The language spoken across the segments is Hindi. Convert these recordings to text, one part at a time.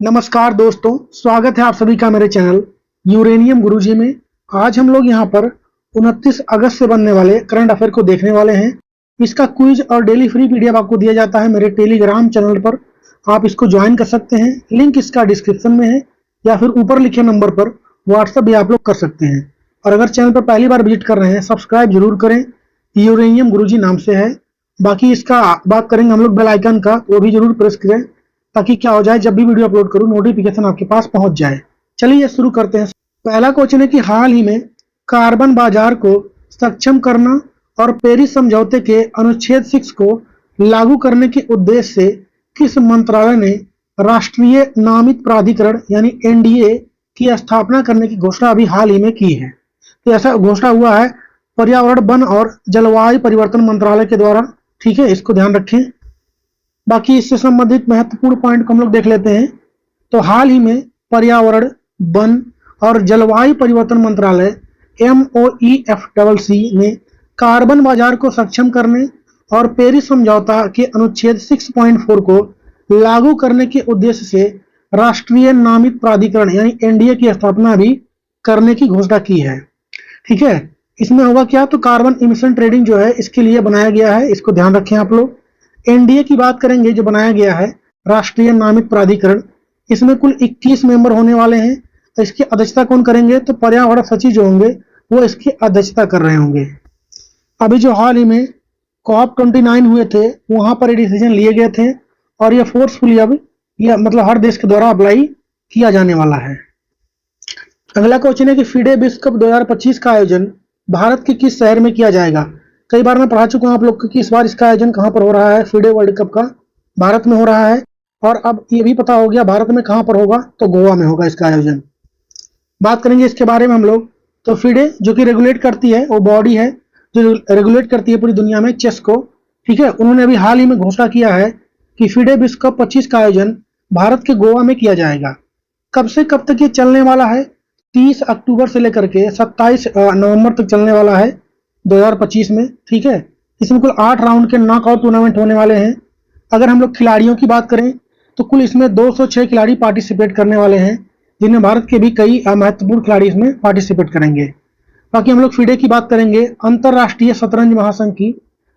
नमस्कार दोस्तों, स्वागत है आप सभी का मेरे चैनल यूरेनियम गुरुजी में। आज हम लोग यहाँ पर 29 अगस्त से बनने वाले करंट अफेयर को देखने वाले हैं। इसका क्विज और डेली फ्री पीडीएफ आपको दिया जाता है मेरे टेलीग्राम चैनल पर। आप इसको ज्वाइन कर सकते हैं, लिंक इसका डिस्क्रिप्शन में है या फिर ऊपर लिखे नंबर पर व्हाट्सएप भी आप लोग कर सकते हैं। और अगर चैनल पर पहली बार विजिट कर रहे हैं, सब्सक्राइब जरूर करें, यूरेनियम गुरुजी नाम से है। बाकी इसका बात करेंगे हम लोग बेल आइकन का, वो भी जरूर प्रेस करें ताकि क्या हो जाए, जब भी वीडियो अपलोड करूं नोटिफिकेशन आपके पास पहुंच जाए। चलिए शुरू करते हैं। पहला क्वेश्चन है कि हाल ही में कार्बन बाजार को सक्षम करना और पेरिस समझौते के अनुच्छेद 6 को लागू करने के उद्देश्य से किस मंत्रालय ने राष्ट्रीय नामित प्राधिकरण यानी एनडीए की स्थापना करने की घोषणा अभी हाल ही में की है। तो ऐसा घोषणा हुआ है पर्यावरण, वन और जलवायु परिवर्तन मंत्रालय के द्वारा। ठीक है, इसको ध्यान रखें। बाकी इससे संबंधित महत्वपूर्ण पॉइंट को हम लोग देख लेते हैं। तो हाल ही में पर्यावरण, वन और जलवायु परिवर्तन मंत्रालय MOEFCC ने कार्बन बाजार को सक्षम करने और पेरिस समझौता के अनुच्छेद 6.4 को लागू करने के उद्देश्य से राष्ट्रीय नामित प्राधिकरण यानी एनडीए की स्थापना भी करने की घोषणा की है। ठीक है, इसमें होगा क्या, तो कार्बन इमिशन ट्रेडिंग जो है इसके लिए बनाया गया है, इसको ध्यान रखें आप लोग। एनडीए की बात करेंगे जो बनाया गया है राष्ट्रीय नामित प्राधिकरण, इसमें कुल 21 मेंबर होने वाले हैं। तो इसकी अध्यक्षता कौन करेंगे, तो पर्यावरण सचिव जो होंगे वो इसकी अध्यक्षता कर रहे होंगे। अभी जो हाल ही में COP29 हुए थे वहां पर ये डिसीजन लिए गए थे और ये फोर्सफुली अब यह मतलब हर देश के द्वारा अप्लाई किया जाने वाला है। अगला क्वेश्चन है कि फीडे विश्व कप 2025 का आयोजन भारत के किस शहर में किया जाएगा। कई बार मैं पढ़ा चुका हूं आप लोग को कि इस बार इसका आयोजन कहां पर हो रहा है। फीडे वर्ल्ड कप का भारत में हो रहा है और अब ये भी पता हो गया भारत में कहां पर होगा, तो गोवा में होगा इसका आयोजन। बात करेंगे इसके बारे में हम लोग। तो फीडे जो कि रेगुलेट करती है, वो बॉडी है जो रेगुलेट करती है पूरी दुनिया में चेस को। ठीक है, उन्होंने अभी हाल ही में घोषणा किया है कि फीडे विश्व कप 25 का आयोजन भारत के गोवा में किया जाएगा। कब से कब तक ये चलने वाला है, 30 अक्टूबर से लेकर के 27 नवंबर तक चलने वाला है 2025 में। ठीक है, इसमें कुल 8 राउंड के नॉकआउट टूर्नामेंट होने वाले हैं। अगर हम लोग खिलाड़ियों की बात करें तो कुल इसमें 206 खिलाड़ी पार्टिसिपेट करने वाले हैं, जिनमें भारत के भी कई महत्वपूर्ण खिलाड़ी इसमें पार्टिसिपेट करेंगे। बाकी हम लोग फीडे की बात करेंगे, अंतरराष्ट्रीय शतरंज महासंघ की।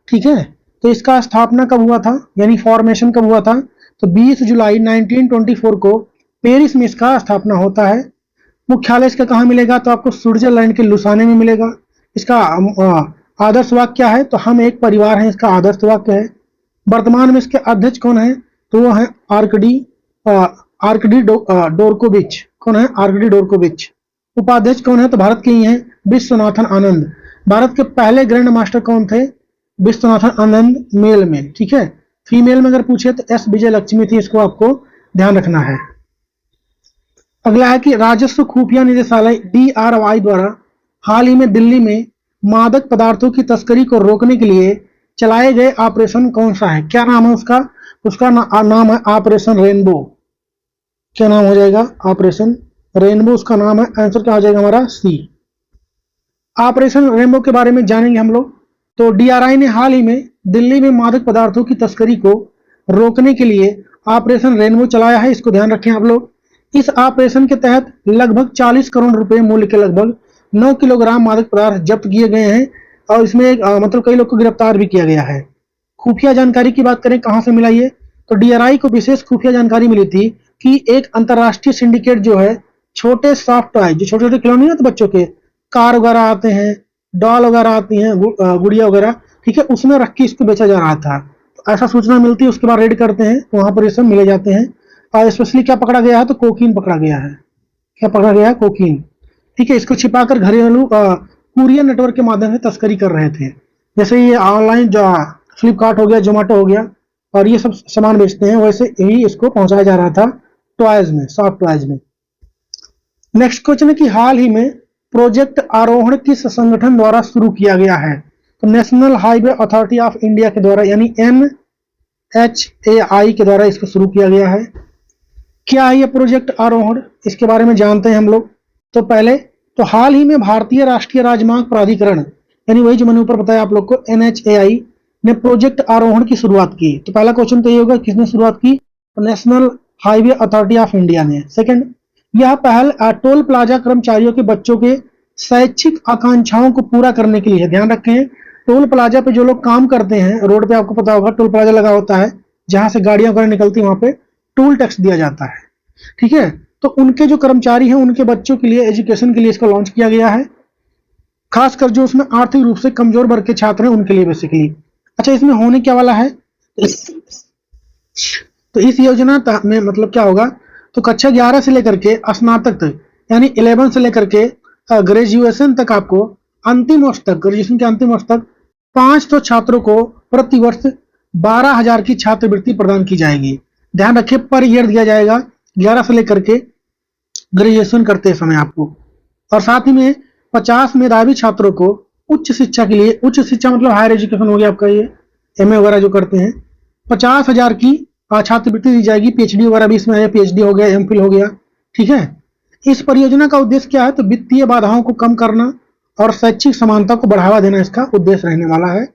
ठीक है, तो इसका स्थापना कब हुआ था यानी फॉर्मेशन कब हुआ था, तो 20 जुलाई 1924 को पेरिस में इसका स्थापना होता है। मुख्यालय इसका कहाँ मिलेगा, तो आपको स्विट्जरलैंड के लुसाने में मिलेगा। इसका आदर्श वाक्य क्या है, तो हम एक परिवार हैं, इसका आदर्श वाक्य है। वर्तमान में इसके अध्यक्ष कौन है, तो वो है आर्कडी डोरकोविच। कौन है, आर्कडी डोरकोविच। उपाध्यक्ष कौन है, तो भारत के ही हैं विश्वनाथन आनंद। भारत के पहले ग्रैंड मास्टर कौन थे, विश्वनाथन आनंद मेल में। ठीक है, फीमेल में अगर पूछे तो S विजय लक्ष्मी थी, इसको आपको ध्यान रखना है। अगला है कि राजस्व खुफिया निदेशालय DRY द्वारा हाल ही में दिल्ली में मादक पदार्थों की तस्करी को रोकने के लिए चलाए गए ऑपरेशन कौन सा है, क्या नाम है उसका, नाम है ऑपरेशन रेनबो। क्या नाम हो जाएगा, ऑपरेशन रेनबो उसका नाम है। आंसर क्या हो जाएगा हमारा, C। ऑपरेशन रेनबो के बारे में जानेंगे हम लोग। तो DRI ने हाल ही में दिल्ली में मादक पदार्थों की तस्करी को रोकने के लिए ऑपरेशन रेनबो चलाया है, इसको ध्यान रखें आप लोग। इस ऑपरेशन के तहत लगभग 40 करोड़ रुपए मूल्य के लगभग 9 किलोग्राम मादक पदार्थ जब्त किए गए हैं और इसमें मतलब कई लोग को गिरफ्तार भी किया गया है। खुफिया जानकारी की बात करें कहां से मिला ये, तो DRI को विशेष खुफिया जानकारी मिली थी कि एक अंतरराष्ट्रीय सिंडिकेट जो है छोटे सॉफ्ट टॉय, जो छोटे छोटे खिलौने ना तो बच्चों के कार वगैरह आते हैं, डॉल वगैरह आती हैं, गुड़िया वगैरह, ठीक है, उसमें रख के इसको बेचा जा रहा था। तो ऐसा सूचना मिलती है, उसके बाद रेड करते हैं, वहां पर ये सब मिले जाते हैं। और स्पेशली क्या पकड़ा गया है, तो कोकीन पकड़ा गया है। क्या पकड़ा गया है, कोकीन। ठीक है, इसको छिपाकर घरेलू कुरियर नेटवर्क के माध्यम से तस्करी कर रहे थे। जैसे ये ऑनलाइन जो फ्लिपकार्ट हो गया, जोमेटो हो गया और ये सब सामान बेचते हैं, वैसे ही इसको पहुंचाया जा रहा था टॉयज में, सॉफ्ट टॉयज में। नेक्स्ट क्वेश्चन है कि हाल ही में प्रोजेक्ट आरोहण किस संगठन द्वारा शुरू किया गया है, तो national highway authority of India के द्वारा यानी NHAI के द्वारा इसको शुरू किया गया है। क्या है ये प्रोजेक्ट आरोहण, इसके बारे में जानते हैं हम लोग। तो पहले तो हाल ही में भारतीय राष्ट्रीय राजमार्ग प्राधिकरण यानी वही जो मैंने ऊपर बताया आप लोग को, NHAI ने प्रोजेक्ट आरोहण की शुरुआत की। तो पहला क्वेश्चन तो ये होगा किसने शुरुआत की, तो national highway authority of India ने। सेकंड, यह पहल टोल प्लाजा कर्मचारियों के बच्चों के शैक्षिक आकांक्षाओं को पूरा करने के लिए है। ध्यान रखें, टोल प्लाजा पे जो लोग काम करते हैं, रोड पे आपको पता होगा टोल प्लाजा लगा होता है, जहां से गाड़ियां वगैरह निकलती है वहां पे टोल टैक्स दिया जाता है। ठीक है, तो उनके जो कर्मचारी हैं उनके बच्चों के लिए एजुकेशन के लिए इसको लॉन्च किया गया है, खासकर जो उसमें आर्थिक रूप से कमजोर वर्ग के छात्र हैं उनके लिए बेसिकली। अच्छा, इसमें होने क्या वाला है, तो इस योजना में मतलब क्या होगा, तो कक्षा 11 से लेकर के स्नातक तक यानी 11 से लेकर के ग्रेजुएशन तक आपको अंतिम वर्ष तक, ग्रेजुएशन के अंतिम वर्ष तक 500 छात्रों को प्रति वर्ष 12,000 की छात्रवृत्ति प्रदान की जाएगी। ध्यान रखिए, पर ईयर दिया जाएगा 11 से लेकर के ग्रेजुएशन करते समय आपको। और साथ ही में 50 मेधावी छात्रों को उच्च शिक्षा के लिए, उच्च शिक्षा मतलब हायर एजुकेशन हो गया आपका, ये एमए वगैरह जो करते हैं, 50,000 की छात्रवृत्ति दी जाएगी। पीएचडी वगैरह भी इसमें है, पीएचडी हो गया, एमफिल हो गया। ठीक है, इस परियोजना का उद्देश्य क्या है, तो वित्तीय बाधाओं को कम करना और शैक्षिक समानता को बढ़ावा देना इसका उद्देश्य रहने वाला है।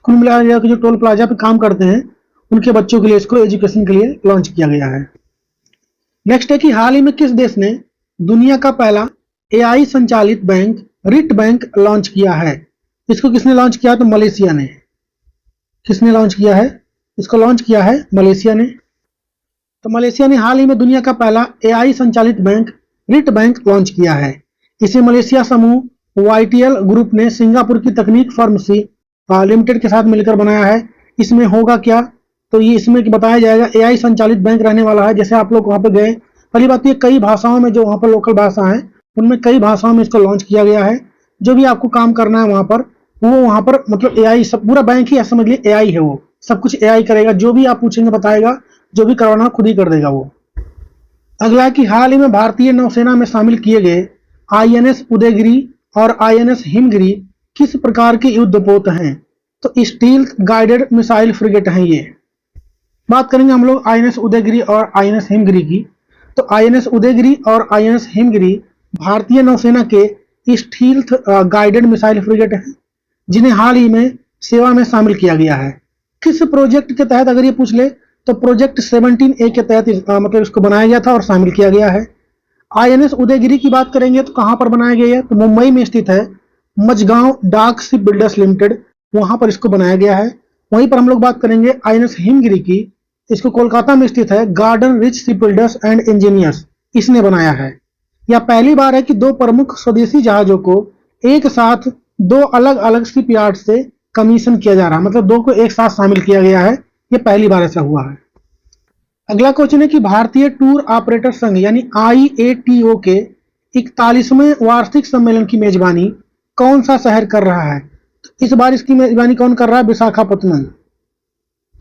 कुल मिलाकर जो टोल प्लाजा पे काम करते हैं उनके बच्चों के लिए इसको एजुकेशन के लिए लॉन्च किया गया है। नेक्स्ट है कि हाल ही में किस देश ने दुनिया का पहला एआई संचालित बैंक रिट बैंक लॉन्च किया है। इसको किसने लॉन्च किया, तो मलेशिया ने। किसने लॉन्च किया है, इसको लॉन्च किया है मलेशिया ने। तो मलेशिया ने हाल ही में दुनिया का पहला एआई संचालित बैंक रिट बैंक लॉन्च किया है। इसे मलेशिया समूह वाईटीएल ग्रुप ने सिंगापुर की तकनीक फर्म सी लिमिटेड के साथ मिलकर बनाया है। इसमें होगा क्या, तो ये इसमें बताया जाएगा एआई संचालित बैंक रहने वाला है। जैसे आप लोग वहां पे गए, पहली बात ये कई भाषाओं में, जो वहां पर लोकल भाषा है उनमें कई भाषाओं में इसको लॉन्च किया गया है। जो भी आपको काम करना है वहां पर, वो वहां पर मतलब एआई, सब पूरा बैंक ही समझ लिए एआई है, वो सब कुछ एआई करेगा। जो भी आप पूछेंगे बताएगा, जो भी करवाना खुद ही कर देगा वो। अगला है कि हाल ही में भारतीय नौसेना में शामिल किए गए आईएनएस उदयगिरी और आईएनएस हिमगिरी किस प्रकार के युद्धपोत हैं, तो स्टील गाइडेड मिसाइल फ्रिगेट हैं ये। बात करेंगे हम लोग आईएनएस उदयगिरी और आईएनएस हिमगिरी की। तो आईएनएस उदयगिरी और आईएनएस हिमगिरी भारतीय नौसेना के स्टील गाइडेड मिसाइल फ्रिगेट हैं, जिन्हें हाल ही में सेवा में शामिल किया गया है। किस प्रोजेक्ट के तहत, अगर ये पूछ ले तो प्रोजेक्ट 17A के तहत मतलब इसको बनाया गया था और शामिल किया गया है। आईएनएस उदयगिरी की बात करेंगे तो कहां पर बनाया गया है, तो मुंबई में स्थित है मझगांव डाक शिप बिल्डर्स लिमिटेड, वहां पर इसको बनाया गया है। वहीं पर हम लोग बात करेंगे आईएनएस हिमगिरी की, इसको कोलकाता में स्थित है garden rich ship builders and engineers, इसने बनाया है। यह पहली बार है कि दो प्रमुख स्वदेशी जहाजों को एक साथ दो अलग अलग शिप यार्ड से कमीशन किया जा रहा है, मतलब दो को एक साथ शामिल किया गया है, ये पहली बार ऐसा हुआ है। अगला क्वेश्चन है कि भारतीय टूर ऑपरेटर संघ यानी आईएटीओ के 41वें वार्षिक सम्मेलन की मेजबानी कौन सा शहर कर रहा है। तो इस बार इसकी मेजबानी कौन कर रहा है, विशाखापत्तनम।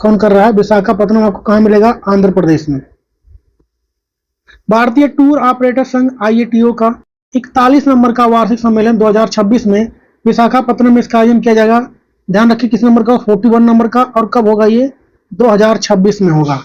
कौन कर रहा है, विशाखापत्तनम। आपको कहां मिलेगा, आंध्र प्रदेश में। भारतीय टूर ऑपरेटर संघ आईएटीओ का 41 नंबर का वार्षिक सम्मेलन 2026 में विशाखापत्तनम में इसका आयोजन किया जाएगा। ध्यान रखिए किस नंबर का, 41 नंबर का। और कब होगा ये, 2026 में होगा।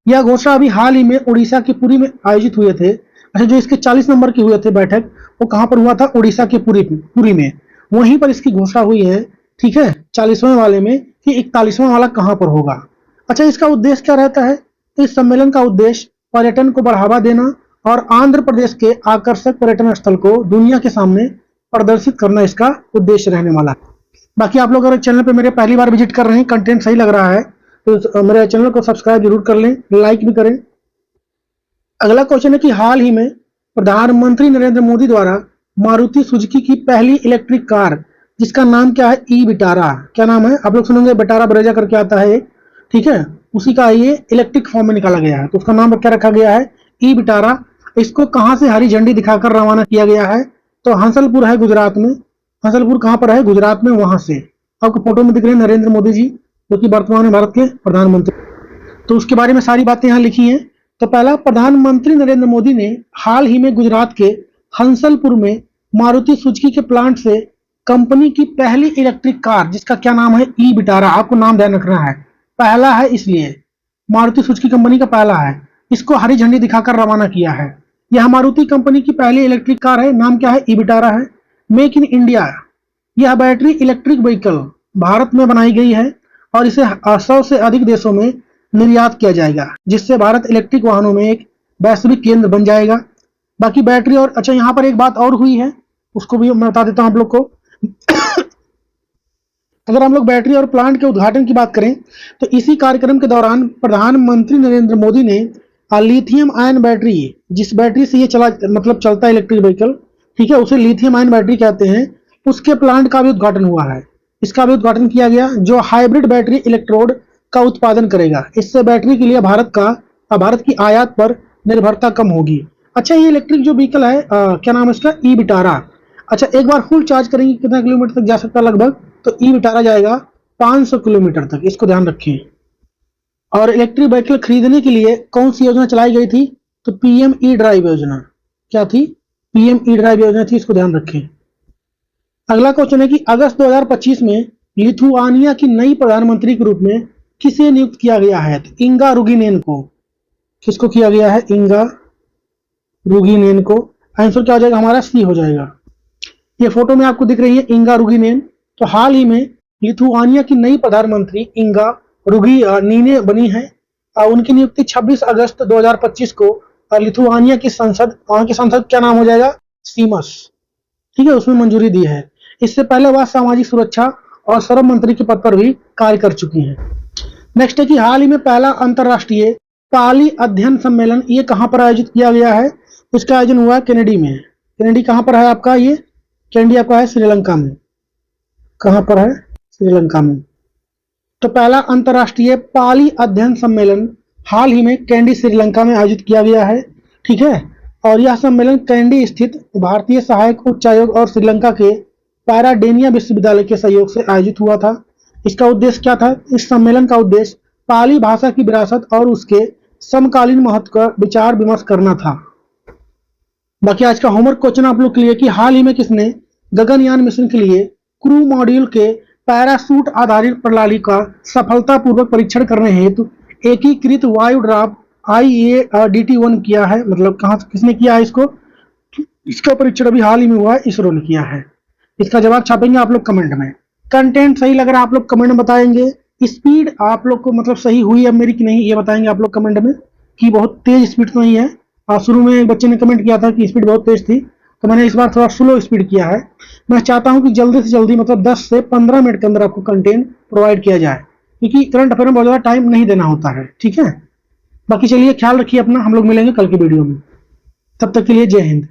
यह घोषणा अभी हाल ही में उड़ीसा के पुरी में आयोजित हुए थे। अच्छा, जो इसके 40 नंबर की हुए थे बैठक, वो कहां पर हुआ था, उड़ीसा के पुरी में। वहीं पर इसकी घोषणा हुई है, ठीक है, 40वें वाले में, कि 41वां वाला कहां पर होगा। अच्छा, इसका उद्देश्य क्या रहता है, इस सम्मेलन का उद्देश्य पर्यटन को बढ़ावा देना और आंध्र प्रदेश के आकर्षक पर्यटन स्थल को दुनिया के सामने प्रदर्शित करना इसका उद्देश्य रहने वाला है। बाकी आप लोग अगर चैनल पे मेरे पहली बार विजिट कर रहे हैं, कंटेंट सही लग रहा है, तो मेरे चैनल को सब्सक्राइब जरूर कर लें, लाइक भी करें। अगला क्वेश्चन है कि हाल ही में प्रधानमंत्री नरेंद्र मोदी द्वारा मारुति सुजुकी की पहली इलेक्ट्रिक कार, जिसका नाम क्या है, ई विटारा। क्या नाम है, आप लोग सुनेंगे विटारा ब्रेजा करके आता है, ठीक है, उसी का ये इलेक्ट्रिक फॉर्म में निकाला गया है। तो उसका नाम क्या रखा गया है, ई विटारा। इसको कहां से हरी झंडी दिखाकर रवाना किया गया है, तो हंसलपुर है गुजरात में। हंसलपुर कहां पर है, गुजरात में। वहां से आपको फोटो में दिख रहे हैं नरेंद्र मोदी जी, जो कि वर्तमान में भारत के प्रधानमंत्री। तो उसके बारे में सारी बातें यहाँ लिखी हैं। तो पहला, प्रधानमंत्री नरेंद्र मोदी ने हाल ही में गुजरात के हंसलपुर में मारुति सुजुकी के प्लांट से कंपनी की पहली इलेक्ट्रिक कार, जिसका क्या नाम है, ई विटारा। आपको नाम ध्यान रखना है, पहला है इसलिए, मारुति सुजुकी कंपनी का पहला है, इसको हरी झंडी दिखाकर रवाना किया है। यह मारुति कंपनी की पहली इलेक्ट्रिक कार है, नाम क्या है, ई विटारा है। मेक इन इंडिया, यह बैटरी इलेक्ट्रिक व्हीकल भारत में बनाई गई है और इसे 100 से अधिक देशों में निर्यात किया जाएगा, जिससे भारत इलेक्ट्रिक वाहनों में एक वैश्विक केंद्र बन जाएगा। बाकी बैटरी और अच्छा यहाँ पर एक बात और हुई है, उसको भी मैं बता देता हूँ आप लोग को। अगर हम लोग बैटरी और प्लांट के उद्घाटन की बात करें तो इसी कार्यक्रम के दौरान प्रधानमंत्री नरेंद्र मोदी ने लिथियम आयन बैटरी, जिस बैटरी से ये चलता है इलेक्ट्रिक व्हीकल, ठीक है, उसे लिथियम आयन बैटरी कहते हैं, उसके प्लांट का भी उद्घाटन हुआ है। इसका भी उद्घाटन किया गया, जो हाइब्रिड बैटरी इलेक्ट्रोड का उत्पादन करेगा। इससे बैटरी के लिए भारत की आयात पर निर्भरता कम होगी। अच्छा, ये इलेक्ट्रिक जो व्हीकल है क्या नाम है इसका, ई विटारा। अच्छा, एक बार फुल चार्ज करेंगे कितना किलोमीटर तक जा सकता है लगभग, तो ई विटारा जाएगा 500 किलोमीटर तक, इसको ध्यान रखें। और इलेक्ट्रिक व्हीकल खरीदने के लिए कौन सी योजना चलाई गई थी, तो पीएम ई ड्राइव योजना। क्या थी, पीएम ई ड्राइव योजना थी, इसको ध्यान रखें। अगला क्वेश्चन है कि अगस्त 2025 में लिथुआनिया की नई प्रधानमंत्री के रूप में किसे नियुक्त किया गया है, तो इंगा रुगिनेन को। किसको किया गया है, इंगा रुगिनेन को। आंसर क्या हो जाएगा हमारा, सी हो जाएगा। ये फोटो में आपको दिख रही है इंगा रुगिनेन, तो हाल ही में लिथुआनिया की नई प्रधानमंत्री इंगा रुगिनीने बनी है। उनकी नियुक्ति 26 अगस्त 2025 को लिथुआनिया की संसद, वहां की संसद क्या नाम हो जाएगा, सीमस, ठीक है, उसमें मंजूरी दी है। इससे पहले वह सामाजिक सुरक्षा और श्रम मंत्री के पद पर भी कार्य कर चुकी हैं। नेक्स्ट है कि हाल ही में पहला अंतरराष्ट्रीय पाली अध्ययन सम्मेलन ये कहां पर आयोजित किया गया है, इसका आयोजन हुआ है कैनेडी में। कैनेडी कहां पर है आपका, ये कैनेडी आपका है श्रीलंका में। कहां पर है, श्रीलंका में। तो पहला अंतरराष्ट्रीय पाली अध्ययन सम्मेलन हाल ही में कैंडी श्रीलंका में आयोजित किया गया है, ठीक है। और यह सम्मेलन कैंडी स्थित भारतीय सहायक उच्चायोग और श्रीलंका के पैराडेनिया विश्वविद्यालय के सहयोग से आयोजित हुआ था। इसका उद्देश्य क्या था, इस सम्मेलन का उद्देश्य पाली भाषा की विरासत और उसके समकालीन महत्व का विचार विमर्श करना था। बाकी आज का होमवर्क क्वेश्चन आप लोग के लिए कि हाल ही में किसने गगनयान मिशन के लिए क्रू मॉड्यूल के पैराशूट आधारित प्रणाली का सफलतापूर्वक परीक्षण करने हेतु एकीकृत वायु ड्राफ्ट IADT-1 किया है, मतलब कहां किसने किया है इसको, इसका परीक्षण अभी हाल ही में हुआ है, इसरो ने किया है। इसका जवाब छापेंगे आप लोग कमेंट में। कंटेंट सही लग रहा है आप लोग कमेंट में बताएंगे। स्पीड आप लोग को मतलब सही हुई है मेरी कि नहीं, ये बताएंगे आप लोग कमेंट में, कि बहुत तेज स्पीड तो नहीं है। शुरू में एक बच्चे ने कमेंट किया था कि स्पीड बहुत तेज थी, तो मैंने इस बार थोड़ा स्लो स्पीड किया है। मैं चाहता हूं कि जल्दी से जल्दी मतलब 10 से 15 मिनट के अंदर आपको कंटेंट प्रोवाइड किया जाए, क्योंकि करंट अफेयर में बहुत ज्यादा टाइम नहीं देना होता है, ठीक है। बाकी चलिए ख्याल रखिए अपना, हम लोग मिलेंगे कल की वीडियो में, तब तक के लिए जय हिंद।